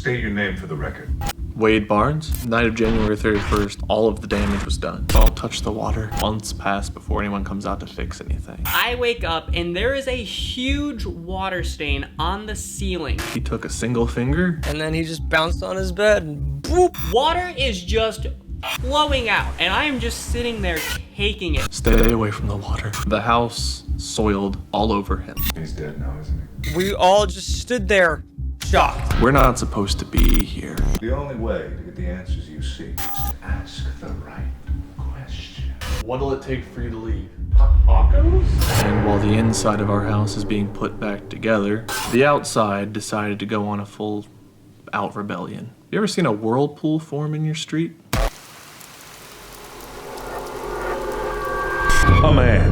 State your name for the record. Wade Barnes. Night of January 31st, all of the damage was done. Don't touch the water. Months pass before anyone comes out to fix anything. I wake up and there is a huge water stain on the ceiling. He took a single finger. And then he just bounced on his bed and boop. Water is just flowing out and I am just sitting there taking it. Stay away from the water. The house soiled all over him. He's dead now, isn't he? We all just stood there, shocked. We're not supposed to be here. The only way to get the answers you seek is to ask the right question. What'll it take for you to leave? Tacos? And while the inside of our house is being put back together, the outside decided to go on a full out rebellion. You ever seen a whirlpool form in your street? A man,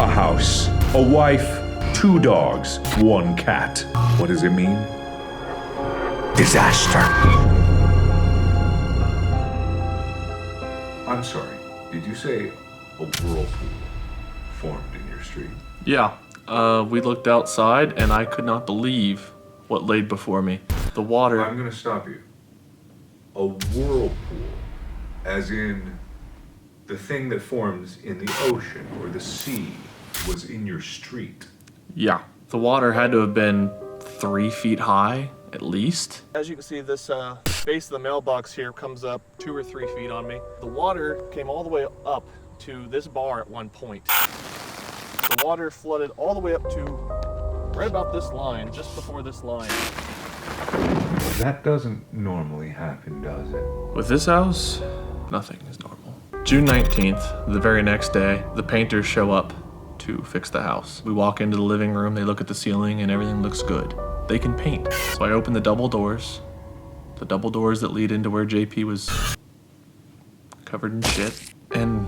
a house, a wife, 2 dogs, 1 cat. What does it mean? Disaster. I'm sorry, did you say a whirlpool formed in your street? Yeah. We looked outside and I could not believe what laid before me. The water. I'm gonna stop you. A whirlpool, as in the thing that forms in the ocean or the sea, was in your street. Yeah. The water had to have been 3 feet high, at least. As you can see, this base of the mailbox here comes up 2 or 3 feet on me. The water came all the way up to this bar at one point. The water flooded all the way up to right about this line, just before this line. That doesn't normally happen, does it? With this house, nothing is normal. June 19th, the very next day, the painters show up to fix the house. We walk into the living room, they look at the ceiling, and everything looks good. They can paint. So I open the double doors that lead into where JP was covered in shit. And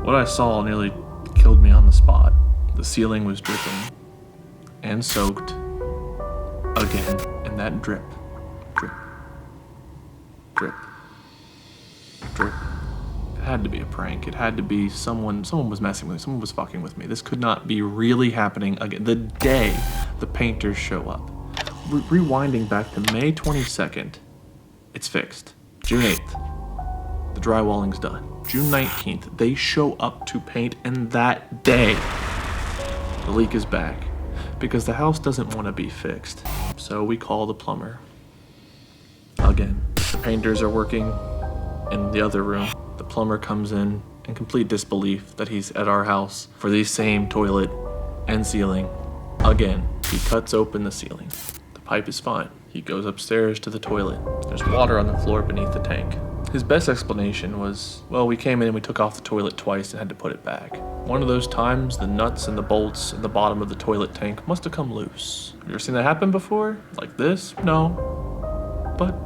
what I saw nearly killed me on the spot. The ceiling was dripping and soaked again, and that drip, drip, drip, drip. It had to be a prank. It had to be someone was messing with me. Someone was fucking with me. This could not be really happening again. The day the painters show up. Rewinding back to May 22nd, it's fixed. June 8th, the drywalling's done. June 19th, they show up to paint, and that day, the leak is back because the house doesn't want to be fixed. So we call the plumber. Again, the painters are working in the other room. The plumber comes in complete disbelief that he's at our house for the same toilet and ceiling. Again, he cuts open the ceiling. The pipe is fine. He goes upstairs to the toilet. There's water on the floor beneath the tank. His best explanation was, well, we came in and we took off the toilet twice and had to put it back. One of those times, the nuts and the bolts in the bottom of the toilet tank must have come loose. Have you ever seen that happen before? Like this? No. But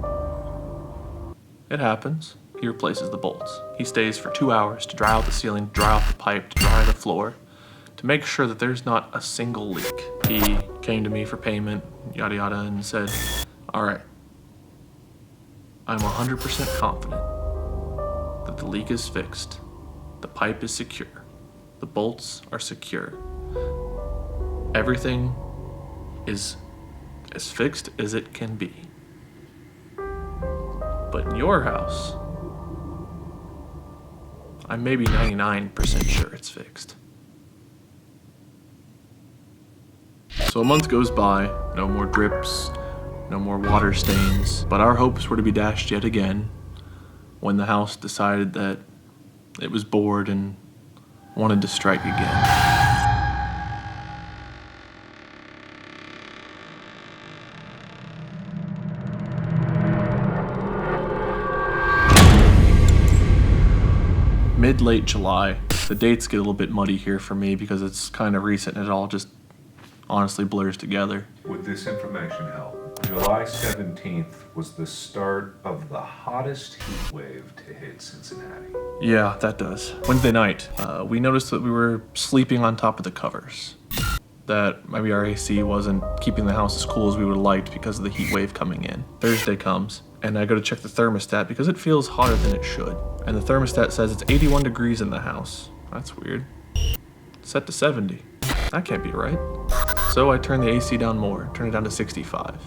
it happens. He replaces the bolts. He stays for 2 hours to dry out the ceiling, dry out the pipe, to dry the floor, to make sure that there's not a single leak. He came to me for payment, yada yada, and said, all right, I'm 100% confident that the leak is fixed, the pipe is secure, the bolts are secure. Everything is as fixed as it can be. But in your house, I'm maybe 99% sure it's fixed. So a month goes by, no more drips, no more water stains, but our hopes were to be dashed yet again when the house decided that it was bored and wanted to strike again. Mid-late July. The dates get a little bit muddy here for me because it's kind of recent and it all just honestly blurs together. Would this information help? July 17th was the start of the hottest heat wave to hit Cincinnati. Yeah, that does. Wednesday night, we noticed that we were sleeping on top of the covers. That maybe our AC wasn't keeping the house as cool as we would have liked because of the heat wave coming in. Thursday comes, and I go to check the thermostat because it feels hotter than it should. And the thermostat says it's 81 degrees in the house. That's weird. It's set to 70. That can't be right. So I turn the AC down more, turn it down to 65.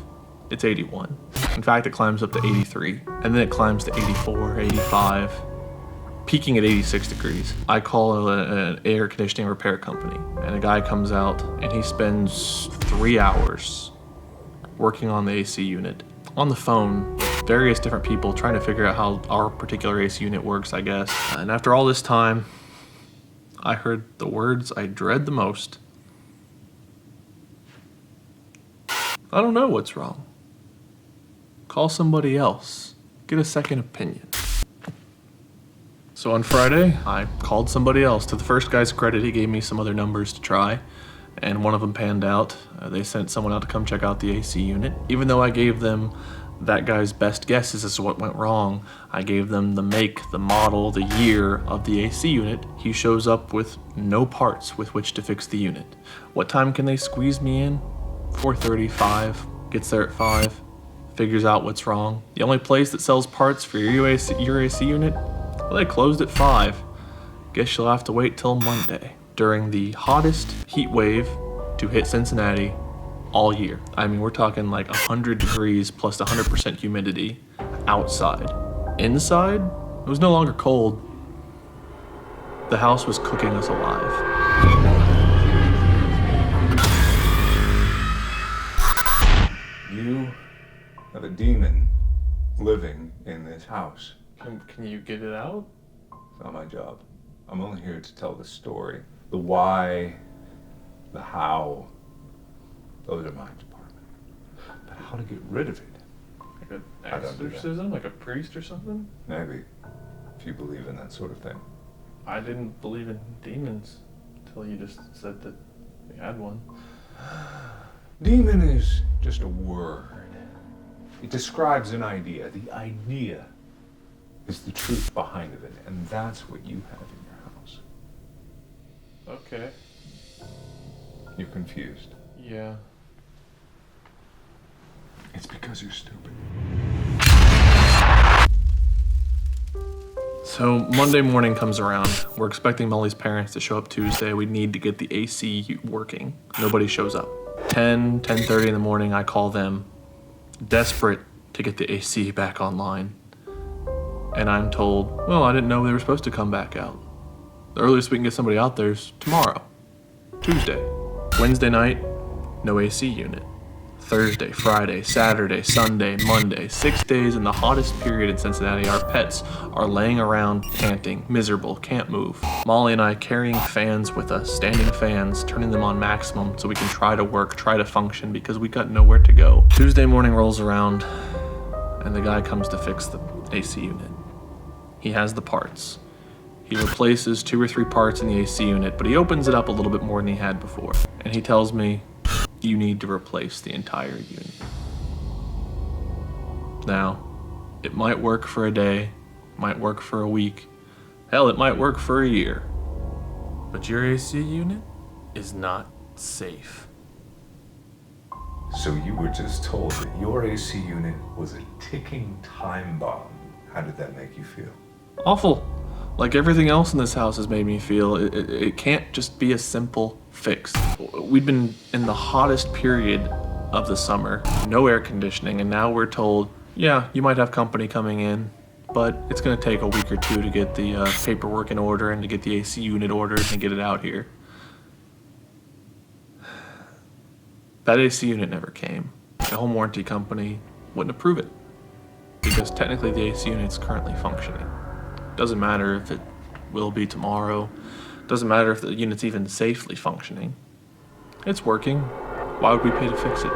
It's 81. In fact, it climbs up to 83, and then it climbs to 84, 85, peaking at 86 degrees. I call an air conditioning repair company, and a guy comes out, and he spends 3 hours working on the AC unit. On the phone with various different people trying to figure out how our particular AC unit works, I guess. And after all this time, I heard the words I dread the most. I don't know what's wrong. Call somebody else. Get a second opinion. So on Friday, I called somebody else. To the first guy's credit, he gave me some other numbers to try, and one of them panned out. They sent someone out to come check out the AC unit. Even though I gave them that guy's best guesses as to what went wrong, I gave them the make, the model, the year of the AC unit. He shows up with no parts with which to fix the unit. What time can they squeeze me in? 4:30, 5. Gets there at 5. Figures out what's wrong. The only place that sells parts for your AC unit? Well, they closed at 5. Guess you'll have to wait till Monday. During the hottest heat wave to hit Cincinnati all year. I mean, we're talking like 100 degrees plus 100% humidity outside. Inside, it was no longer cold. The house was cooking us alive. You have a demon living in this house. Can you get it out? It's not my job. I'm only here to tell the story. The why, the how, those are my department. But how to get rid of it? Like an I don't do that. exorcism? Like a priest or something? Maybe, if you believe in that sort of thing. I didn't believe in demons until you just said that we had one. Demon is just a word. It describes an idea. The idea is the truth behind it, and that's what you have in your house. Okay. You're confused. Yeah. It's because you're stupid. So Monday morning comes around. We're expecting Molly's parents to show up Tuesday. We need to get the AC working. Nobody shows up. 10:30 in the morning, I call them, desperate to get the AC back online. And I'm told, well, I didn't know they were supposed to come back out. The earliest we can get somebody out there is tomorrow, Tuesday. Wednesday night, no AC unit. Thursday, Friday, Saturday, Sunday, Monday, 6 days in the hottest period in Cincinnati. Our pets are laying around, panting, miserable, can't move. Molly and I carrying fans with us, standing fans, turning them on maximum so we can try to work, try to function because we got nowhere to go. Tuesday morning rolls around and the guy comes to fix the AC unit. He has the parts. He replaces 2 or 3 parts in the AC unit, but he opens it up a little bit more than he had before. And he tells me, you need to replace the entire unit. Now, it might work for a day, might work for a week, hell, it might work for a year. But your AC unit is not safe. So you were just told that your AC unit was a ticking time bomb. How did that make you feel? Awful. Like everything else in this house has made me feel, it can't just be a simple fix. We'd been in the hottest period of the summer, no air conditioning, and now we're told, yeah, you might have company coming in, but it's gonna take a week or 2 to get the paperwork in order and to get the AC unit ordered and get it out here. That AC unit never came. The home warranty company wouldn't approve it because technically the AC unit's currently functioning. Doesn't matter if it will be tomorrow. Doesn't matter if the unit's even safely functioning. It's working. Why would we pay to fix it?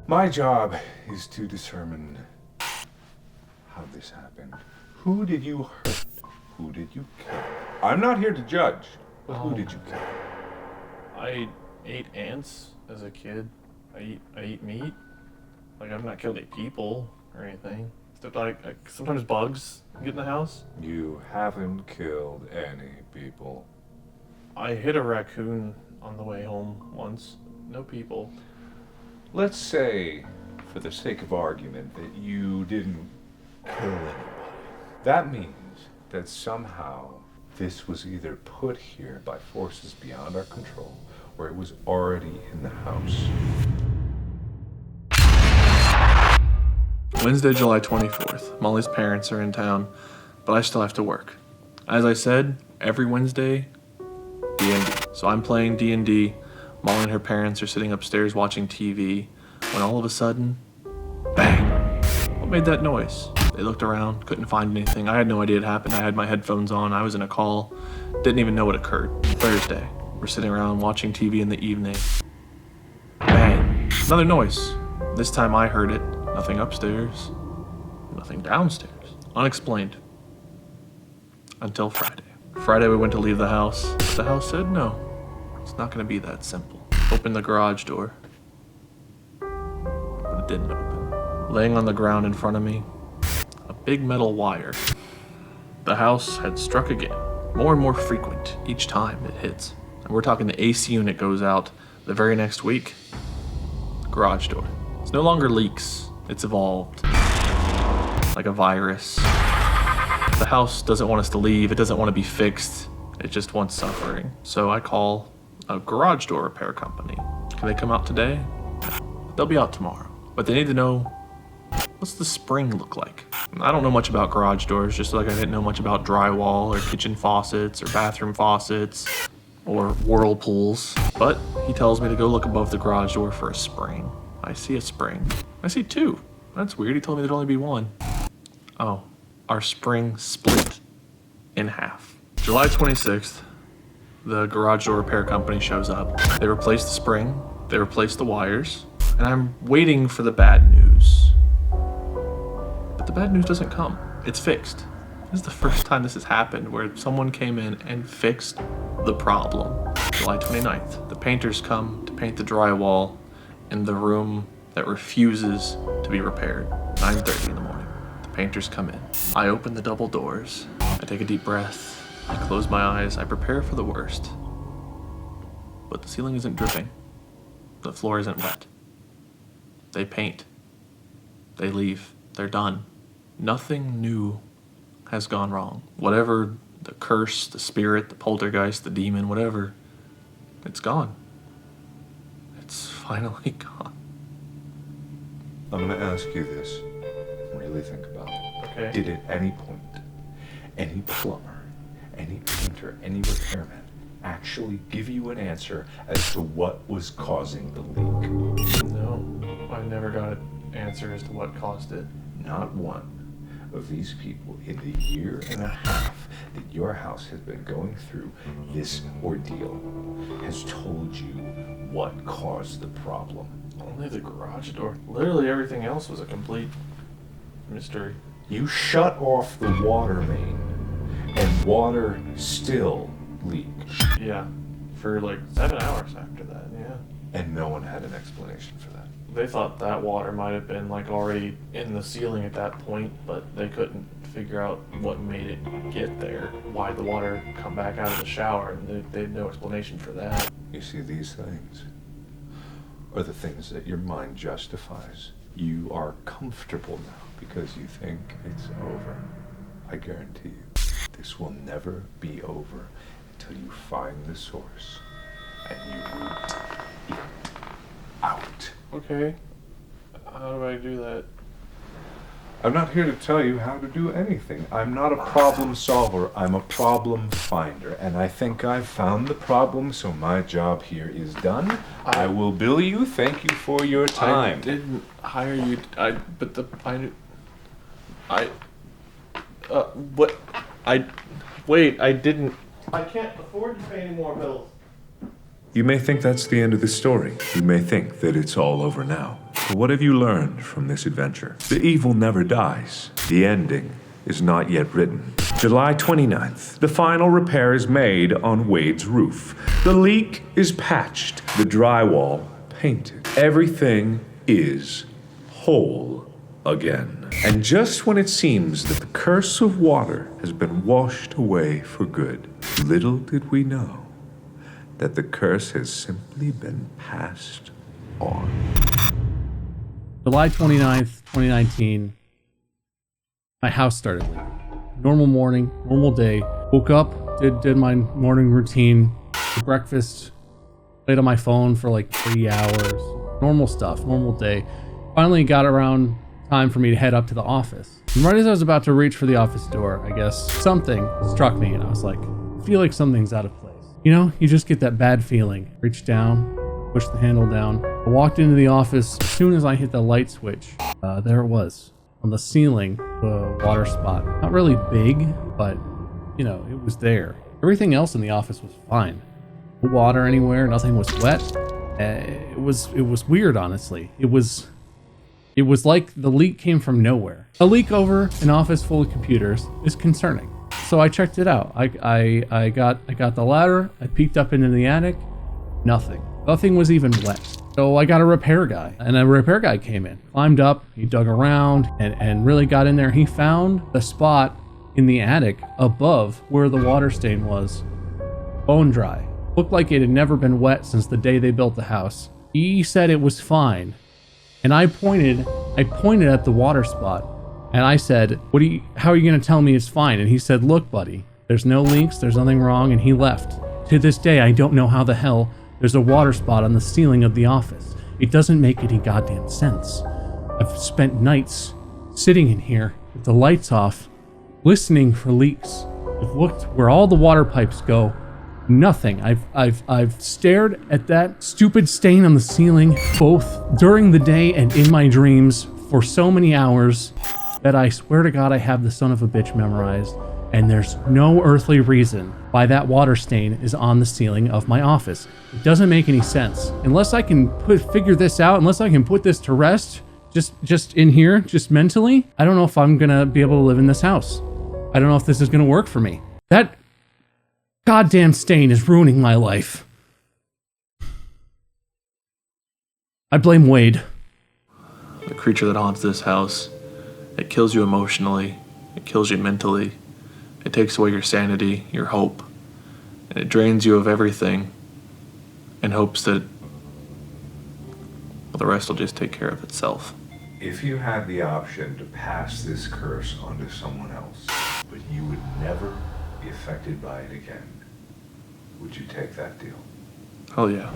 My job is to determine how this happened. Who did you hurt? Who did you kill? I'm not here to judge, but who did you kill? I ate ants as a kid. I eat meat. Like, I've not killed any people or anything. Except like sometimes bugs get in the house. You haven't killed any people. I hit a raccoon on the way home once. No people. Let's say, for the sake of argument, that you didn't kill anybody. That means that somehow this was either put here by forces beyond our control, or it was already in the house. Wednesday, July 24th. Molly's parents are in town, but I still have to work. As I said, every Wednesday, D&D. So I'm playing D&D. Molly and her parents are sitting upstairs watching TV, when all of a sudden, bang! What made that noise? They looked around, couldn't find anything. I had no idea it happened. I had my headphones on. I was in a call. Didn't even know what occurred. Thursday. We're sitting around watching TV in the evening. Bang! Another noise. This time I heard it. Nothing upstairs. Nothing downstairs. Unexplained. Until Friday. Friday we went to leave the house. But the house said no. It's not going to be that simple. Opened the garage door. But it didn't open. Laying on the ground in front of me, a big metal wire. The house had struck again. More and more frequent each time it hits. And we're talking the AC unit goes out the very next week. Garage door. It's no longer leaks. It's evolved. Like a virus. The house doesn't want us to leave. It doesn't want to be fixed. It just wants suffering. So I call a garage door repair company. Can they come out today? They'll be out tomorrow. But they need to know, what's the spring look like? I don't know much about garage doors, just like I didn't know much about drywall or kitchen faucets or bathroom faucets or whirlpools. But he tells me to go look above the garage door for a spring. I see a spring. I see two. That's weird. He told me there'd only be one. Oh, our spring split in half. July 26th, the garage door repair company shows up. They replace the spring, they replace the wires, and I'm waiting for the bad news. But the bad news doesn't come. It's fixed. This is the first time this has happened where someone came in and fixed the problem. July 29th, the painters come to paint the drywall in the room that refuses to be repaired. 9:30 in the morning. The painters come in. I open the double doors. I take a deep breath. I close my eyes. I prepare for the worst. But the ceiling isn't dripping. The floor isn't wet. They paint. They leave. They're done. Nothing new has gone wrong. Whatever the curse, the spirit, the poltergeist, the demon, whatever, it's gone. It's finally gone. I'm going to ask you this. Really think about it. Okay. Did at any point, any plumber, any painter, any repairman actually give you an answer as to what was causing the leak? No, I never got an answer as to what caused it. Not one of these people in the year and a half that your house has been going through this ordeal has told you what caused the problem. Only the garage door. Literally everything else was a complete mystery. You shut off the water main and water still leaked. Yeah, for like 7 hours after that, yeah. And no one had an explanation for that. They thought that water might have been like already in the ceiling at that point, but they couldn't figure out what made it get there. Why'd the water come back out of the shower, and they had no explanation for that. You see, these things are the things that your mind justifies. You are comfortable now because you think it's over. I guarantee you, this will never be over until you find the source and you root it out. Okay, how do I do that? I'm not here to tell you how to do anything. I'm not a problem solver. I'm a problem finder. And I think I've found the problem, so my job here is done. I will bill you. Thank you for your time. I didn't hire you. I didn't. I can't afford to pay any more bills. You may think that's the end of the story. You may think that it's all over now. But what have you learned from this adventure? The evil never dies. The ending is not yet written. July 29th. The final repair is made on Wade's roof. The leak is patched. The drywall painted. Everything is whole again. And just when it seems that the curse of water has been washed away for good, little did we know that the curse has simply been passed on. July 29th, 2019, my house started leaking. normal morning, normal day. Woke up, did my morning routine, breakfast, played on my phone for like 3 hours. Normal stuff, normal day. Finally got around time for me to head up to the office. And right as I was about to reach for the office door, I guess something struck me and I was like, I feel like something's out of place. You know, you just get that bad feeling. Reach down, push the handle down. I walked into the office. As soon as I hit the light switch, there it was. On the ceiling, the water spot. Not really big, but, you know, it was there. Everything else in the office was fine. No water anywhere, nothing was wet. It was weird, honestly. It was like the leak came from nowhere. A leak over an office full of computers is concerning. So I checked it out. I got the ladder, I peeked up into the attic, nothing. Nothing was even wet. So I got a repair guy, and a repair guy came in, climbed up, he dug around, and really got in there. He found the spot in the attic above where the water stain was, bone dry. Looked like it had never been wet since the day they built the house. He said it was fine. And I pointed at the water spot, and I said, how are you gonna tell me it's fine? And he said, look, buddy, there's no leaks, there's nothing wrong, and he left. To this day, I don't know how the hell there's a water spot on the ceiling of the office. It doesn't make any goddamn sense. I've spent nights sitting in here with the lights off, listening for leaks. I've looked where all the water pipes go. Nothing. I've stared at that stupid stain on the ceiling both during the day and in my dreams for so many hours that I swear to God I have the son of a bitch memorized, and there's no earthly reason why that water stain is on the ceiling of my office. It doesn't make any sense. Unless I can figure this out, unless I can put this to rest, just in here, just mentally, I don't know if I'm gonna be able to live in this house. I don't know if this is gonna work for me. That goddamn stain is ruining my life. I blame Wade. The creature that haunts this house, it kills you emotionally, it kills you mentally, it takes away your sanity, your hope, and it drains you of everything in hopes that the rest will just take care of itself. If you had the option to pass this curse onto someone else, but you would never be affected by it again, would you take that deal? Hell yeah.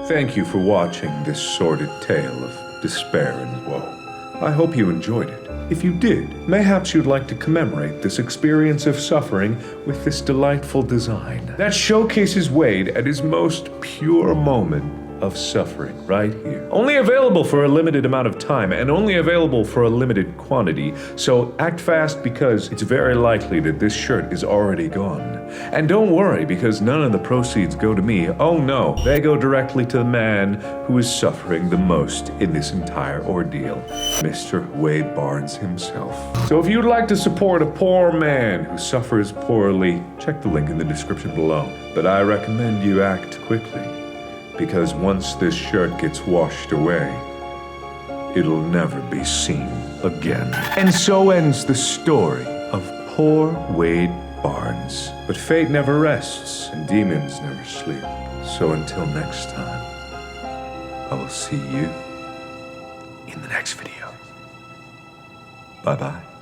Thank you for watching this sordid tale of despair and woe. I hope you enjoyed it. If you did, mayhaps you'd like to commemorate this experience of suffering with this delightful design that showcases Wade at his most pure moment of suffering right here. Only available for a limited amount of time and only available for a limited quantity, so act fast because it's very likely that this shirt is already gone. And don't worry because none of the proceeds go to me. Oh no, they go directly to the man who is suffering the most in this entire ordeal, Mr. Wade Barnes himself. So if you'd like to support a poor man who suffers poorly, check the link in the description below. But I recommend you act quickly, because once this shirt gets washed away, it'll never be seen again. And so ends the story of poor Wade Barnes. But fate never rests, and demons never sleep. So until next time, I will see you in the next video. Bye-bye.